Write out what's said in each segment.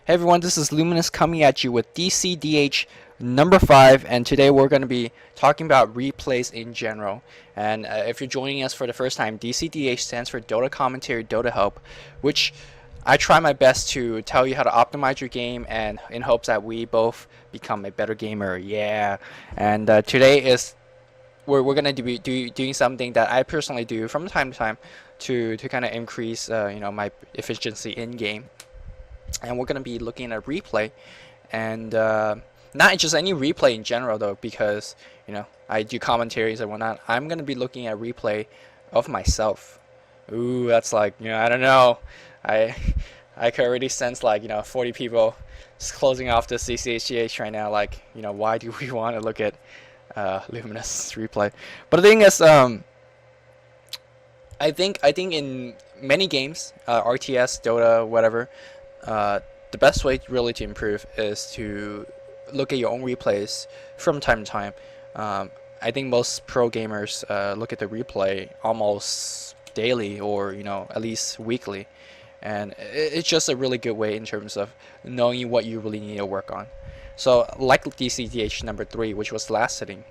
Hey everyone, this is Luminous coming at you with DCDH number 5, and today we're going to be talking about replays in general. And if you're joining us for the first time, DCDH stands for Dota Commentary, Dota Help, which I try my best to tell you how to optimize your game and in hopes that we both become a better gamer. Yeah. And today is we're going to be doing something that I personally do from time to time to kind of increase my efficiency in game. And we're going to be looking at replay, and not just any replay in general though, because I do commentaries and whatnot. I'm going to be looking at replay of myself. Ooh, that's like, I don't know. I can already sense 40 people just closing off the DCDH right now. Like, why do we want to look at Luminous replay? But the thing is, I think in many games, RTS, Dota, whatever, the best way really to improve is to look at your own replays from time to time. I think most pro gamers look at the replay almost daily, or at least weekly, and it's just a really good way in terms of knowing what you really need to work on. So like DCDH number 3, which was last sitting,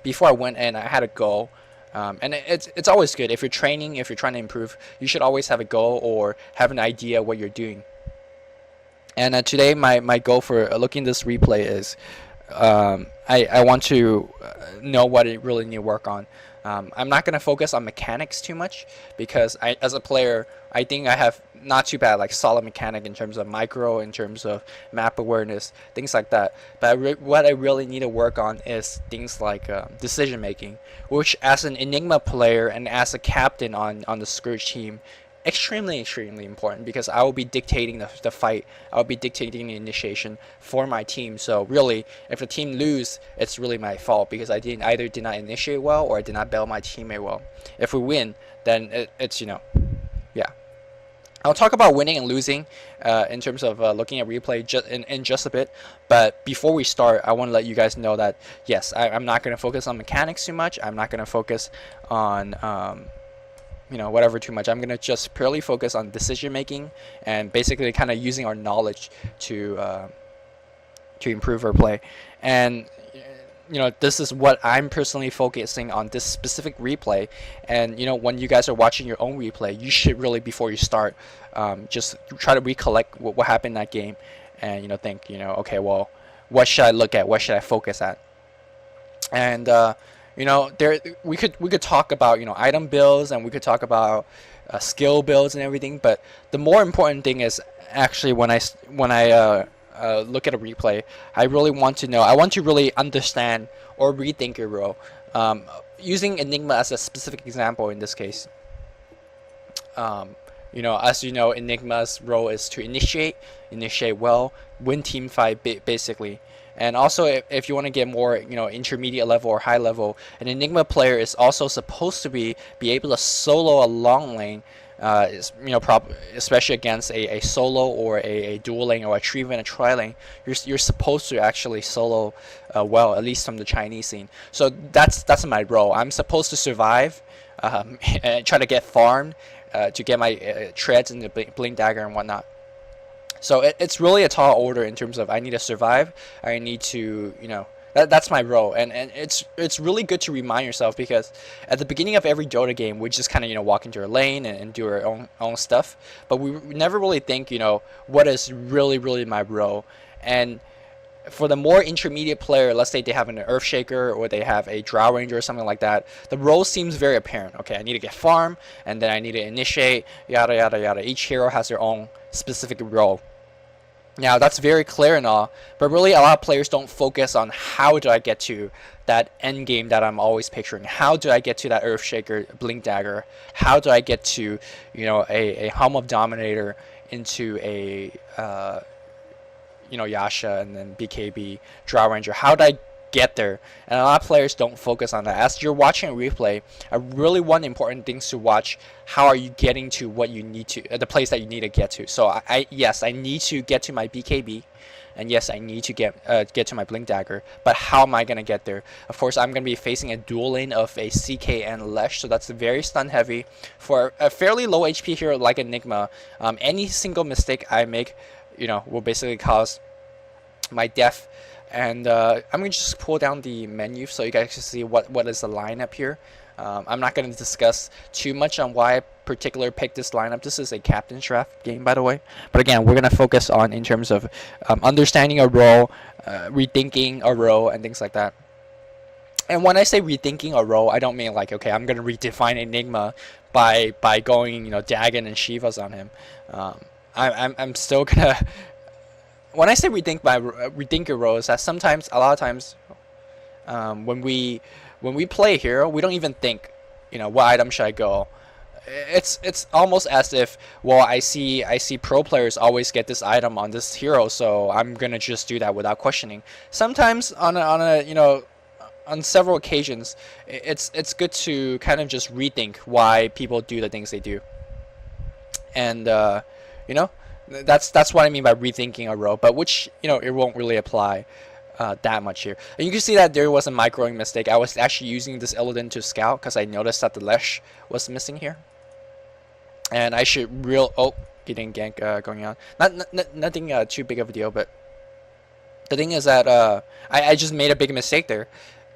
before I went in, I had a goal. And it's always good if you're training, if you're trying to improve, you should always have a goal or have an idea what you're doing. And today my goal for looking at this replay is I want to know what I really need to work on. I'm not going to focus on mechanics too much, because as a player, I think I have not too bad solid mechanic in terms of micro, in terms of map awareness, things like that. But what I really need to work on is things like decision making, which as an Enigma player and as a captain on the Scourge team, extremely important, because I will be dictating the fight. I will be dictating the initiation for my team. So really, if the team lose, it's really my fault, because I either did not initiate well or I did not bail my teammate well. If we win, then it's yeah. I'll talk about winning and losing in terms of looking at replay in just a bit. But before we start, I want to let you guys know that yes, I'm not going to focus on mechanics too much. I'm not going to focus on whatever too much. I'm going to just purely focus on decision making and basically kind of using our knowledge to improve our play. And this is what I'm personally focusing on, this specific replay. And when you guys are watching your own replay, you should really, before you start, just try to recollect what happened in that game, and think, okay, well, what should I look at, what should I focus at? And we could talk about item builds, and we could talk about skill builds and everything. But the more important thing is actually when I look at a replay, I really want to know. I want to really understand or rethink your role. Using Enigma as a specific example in this case, as you know, Enigma's role is to initiate well, win team fight basically. And also, if you want to get more, intermediate level or high level, an Enigma player is also supposed to be able to solo a long lane, especially against a solo or a dual lane or even a tri lane. You're supposed to actually solo well, at least from the Chinese scene. So that's my role. I'm supposed to survive, and try to get farmed to get my treads and the blink dagger and whatnot. So it's really a tall order in terms of I need to survive. I need to, that's my role. And it's really good to remind yourself, because at the beginning of every Dota game, we just kind of, walk into our lane and do our own stuff. But we never really think, what is really my role. And for the more intermediate player, let's say they have an Earthshaker or they have a Drow Ranger or something like that, the role seems very apparent. Okay, I need to get farm, and then I need to initiate, yada yada yada. Each hero has their own specific role. Now that's very clear and all, but really a lot of players don't focus on how do I get to that end game that I'm always picturing. How do I get to that Earthshaker Blink Dagger? How do I get to a Helm of Dominator into a Yasha and then BKB Drow Ranger? How do I get there? And a lot of players don't focus on that. As you're watching a replay, really one important things to watch: how are you getting to what you need to, the place that you need to get to? So yes, I need to get to my BKB, and yes, I need to get to my Blink Dagger. But how am I gonna get there? Of course, I'm gonna be facing a dual lane of a CK and Lesh, so that's very stun heavy. For a fairly low HP hero like Enigma, any single mistake I make will basically cause my death. And I'm gonna just pull down the menu so you guys can see what is the lineup here. I'm not gonna discuss too much on why I particular picked this lineup. This is a captain's draft game, by the way. But again, we're gonna focus on in terms of understanding a role, rethinking a role, and things like that. And when I say rethinking a role, I don't mean like, okay, I'm gonna redefine Enigma by going Dagon and Shivas on him. I'm still gonna. When I say rethink your role, is that sometimes, a lot of times, when we play hero, we don't even think, what item should I go. It's almost as if, well, I see pro players always get this item on this hero, so I'm gonna just do that without questioning. Sometimes on several occasions, it's good to kind of just rethink why people do the things they do, and that's what I mean by rethinking a role, but which it won't really apply that much here. And you can see that there was a microing mistake. I was actually using this Illidan to scout because I noticed that the Lesh was missing here, and I should getting gank going on. Nothing too big of a deal, but the thing is that I just made a big mistake there.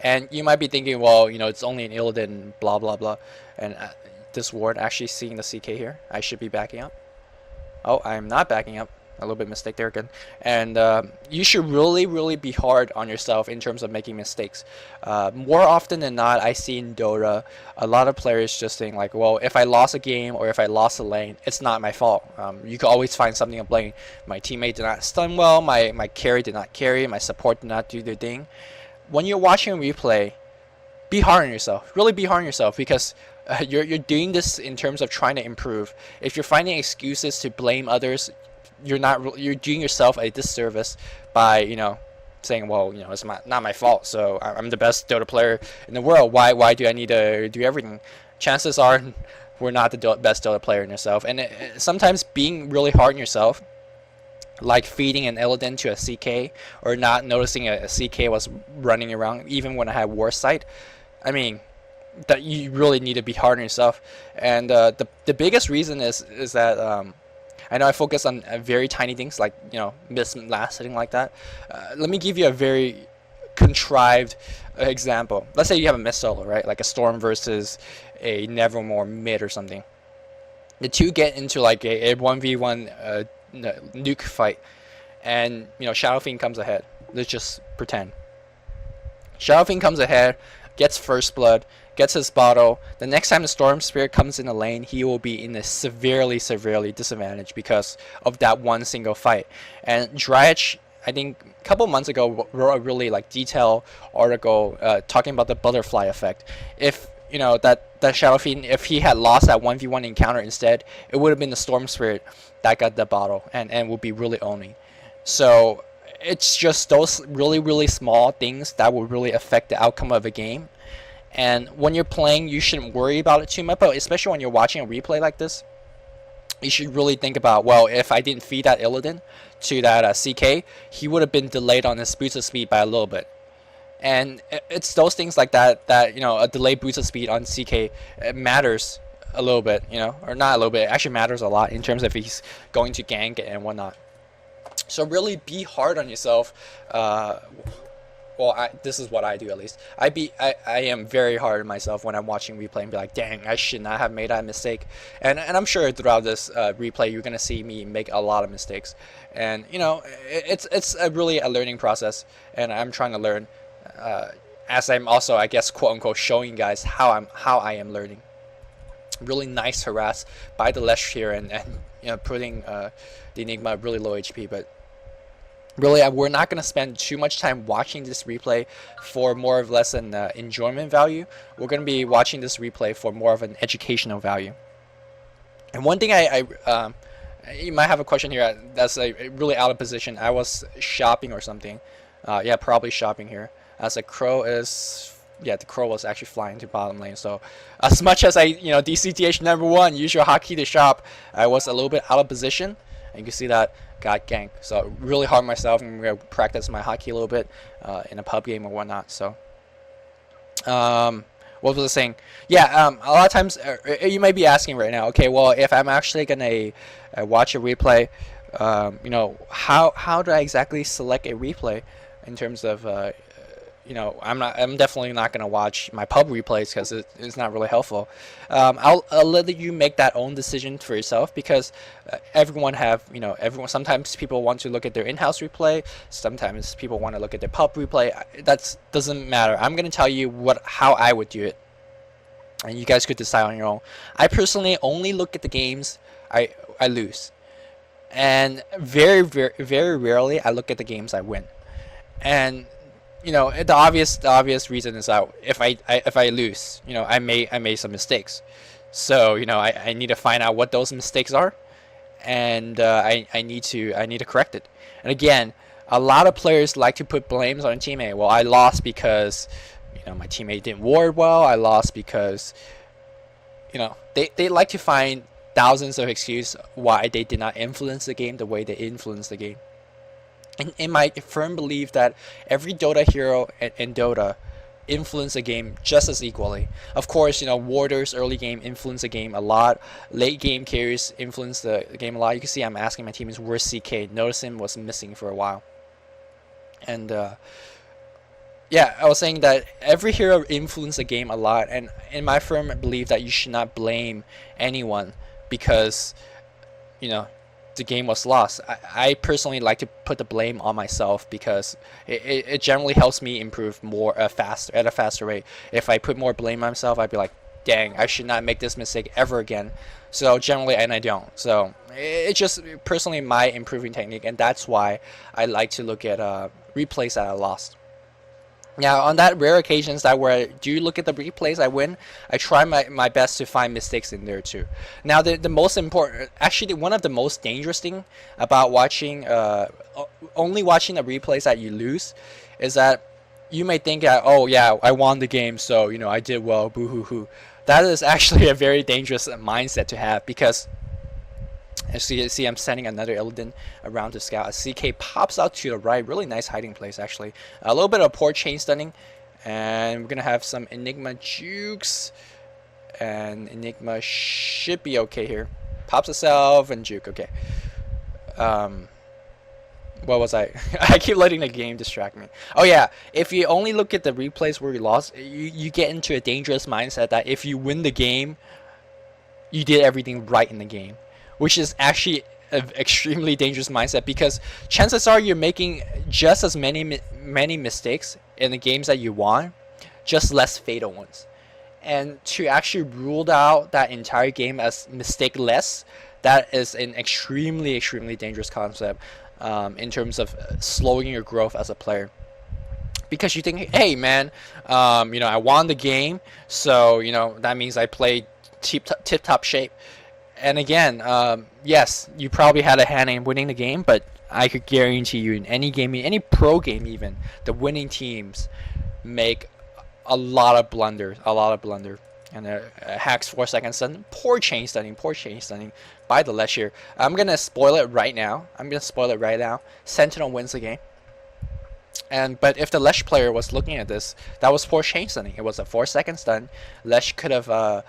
And you might be thinking, well, it's only an Illidan, blah, blah, blah. And this ward, actually seeing the CK here, I should be backing up. Oh, I'm not backing up. A little bit mistake there again. And you should really, really be hard on yourself in terms of making mistakes. More often than not, I see in Dota, a lot of players just saying like, well, if I lost a game or if I lost a lane, it's not my fault. You can always find something to blame. My teammate did not stun well, my carry did not carry, my support did not do their thing. When you're watching a replay, be hard on yourself. Really be hard on yourself, because you're doing this in terms of trying to improve. If you're finding excuses to blame others, you're doing yourself a disservice by saying, well, it's not my fault. So I'm the best Dota player in the world. Why do I need to do everything? Chances are we're not the best Dota player in yourself. And sometimes being really hard on yourself, like feeding an Illidan to a CK, or not noticing a CK was running around even when I had War Sight. I mean, that you really need to be hard on yourself. And the biggest reason is that I know I focus on very tiny things like miss last hitting like that. Let me give you a very contrived example. Let's say you have a miss solo, right? Like a Storm versus a Nevermore mid or something. The two get into like a 1v1 nuke fight, and Shadow Fiend comes ahead. Let's just pretend Shadow Fiend comes ahead, gets first blood, gets his bottle. The next time the Storm Spirit comes in the lane, he will be in a severely disadvantaged because of that one single fight. And Dryach, I think a couple months ago, wrote a really detailed article talking about the butterfly effect. If that Shadow Fiend, if he had lost that 1v1 encounter instead, it would have been the Storm Spirit that got the bottle and would be really owning. So it's just those really small things that will really affect the outcome of a game. And when you're playing, you shouldn't worry about it too much, but especially when you're watching a replay like this, you should really think about, well, if I didn't feed that Illidan to that CK, he would have been delayed on his boost of speed by a little bit. And it's those things like that a delayed boost of speed on CK matters a little bit, or not a little bit. It actually matters a lot in terms of if he's going to gank and whatnot. So really be hard on yourself. Well, this is what I do at least. I am very hard on myself when I'm watching replay and be like, dang, I should not have made that mistake. And I'm sure throughout this replay you're gonna see me make a lot of mistakes. And it's really a learning process, and I'm trying to learn. As I'm also, I guess, quote unquote, showing you guys how I am learning. Really nice harass by the Lesh here, and putting the Enigma really low HP, but really we're not going to spend too much time watching this replay for more or less an enjoyment value. We're going to be watching this replay for more of an educational value. And one thing you might have a question here that's really out of position. I was shopping or something. Yeah, probably shopping here. As a crow is, yeah, the crow was actually flying to bottom lane. So as much as I, DCDH #1, use your hotkey to shop, I was a little bit out of position. And you can see that got ganked. So really hard myself. I'm going to practice my hotkey a little bit in a pub game or whatnot. So what was I saying? Yeah, a lot of times you might be asking right now, okay, well, if I'm actually going to watch a replay, How do I exactly select a replay in terms of I'm definitely not gonna watch my pub replays because it's not really helpful. I'll let you make that own decision for yourself because everyone sometimes people want to look at their in-house replay, sometimes people want to look at their pub replay. That doesn't matter. I'm gonna tell you how I would do it, and you guys could decide on your own. I personally only look at the games I lose, and very very very rarely I look at the games I win. And the obvious reason is that if I lose, I made some mistakes, so I need to find out what those mistakes are, and I need to correct it. And again, a lot of players like to put blames on a teammate. Well, I lost because my teammate didn't ward well. I lost because they like to find thousands of excuses why they did not influence the game the way they influenced the game. And in my firm belief that every Dota hero in Dota influence the game just as equally. Of course, warders early game influence the game a lot. Late game carriers influence the game a lot. You can see I'm asking my teammates where's CK. Notice him was missing for a while. And yeah, I was saying that every hero influences the game a lot, and in my firm belief that you should not blame anyone because the game was lost. I personally like to put the blame on myself because it generally helps me improve more at a faster rate. If I put more blame on myself, I'd be like, dang, I should not make this mistake ever again. So generally, and I don't. So it's just personally my improving technique, and that's why I like to look at replays that I lost. Now, on that rare occasions that where I do look at the replays I win, I try my best to find mistakes in there too. Now, the most important, actually one of the most dangerous thing about only watching the replays that you lose is that you may think that, oh yeah, I won the game, so I did well, boo hoo hoo. That is actually a very dangerous mindset to have because as you see, I'm sending another Illidan around to scout. A CK pops out to the right. Really nice hiding place, actually. A little bit of poor chain stunning. And we're going to have some Enigma jukes. And Enigma should be okay here. Pops itself and juke. Okay. What was I? I keep letting the game distract me. Oh, yeah. If you only look at the replays where you lost, you get into a dangerous mindset that if you win the game, you did everything right in the game. Which is actually an extremely dangerous mindset because chances are you're making just as many mistakes in the games that you won, just less fatal ones. And to actually rule out that entire game as mistake-less, that is an extremely, extremely dangerous concept in terms of slowing your growth as a player. Because you think, hey man, I won the game, so that means I played tip-top shape. And again, yes, you probably had a hand in winning the game, but I could guarantee you in any game, in any pro game even, the winning teams make a lot of blunders, And hacks 4 seconds stun, poor chain stunning by the Lesh here. I'm going to spoil it right now. Sentinel wins the game. But if the Lesh player was looking at this, that was poor chain stunning. It was a 4 second stun. Lesh could have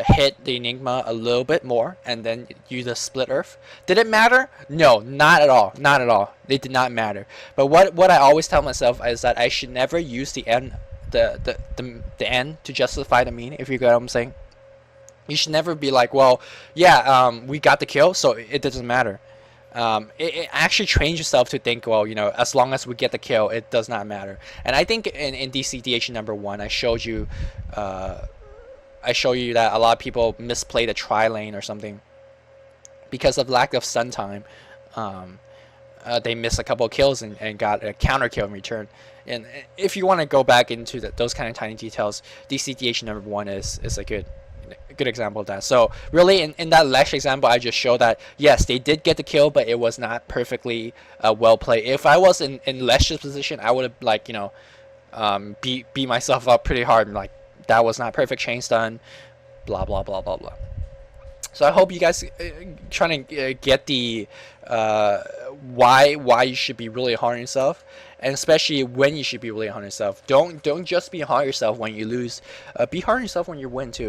hit the Enigma a little bit more and then use a split earth. Did it matter? No, not at all. Not at all. It did not matter. But what I always tell myself is that I should never use the end to justify the mean, if you get what I'm saying. You should never be like, well, yeah, we got the kill, so it doesn't matter. It actually trains yourself to think, well, as long as we get the kill, it does not matter. And I think in DCDH #1, I showed you that a lot of people misplay the tri-lane or something because of lack of stun time. They missed a couple of kills and got a counter kill in return. And if you want to go back into those kind of tiny details, DCDH #1 is a good example of that. So really in that Lesh example, I just showed that yes, they did get the kill, but it was not perfectly well played. If I was in Lesh's position, I would have beat myself up pretty hard, like that was not perfect chain stun, blah blah blah blah blah. So I hope you guys trying to get the why you should be really hard on yourself, and especially when you should be really hard on yourself. Don't just be hard on yourself when you lose. Be hard on yourself when you win too.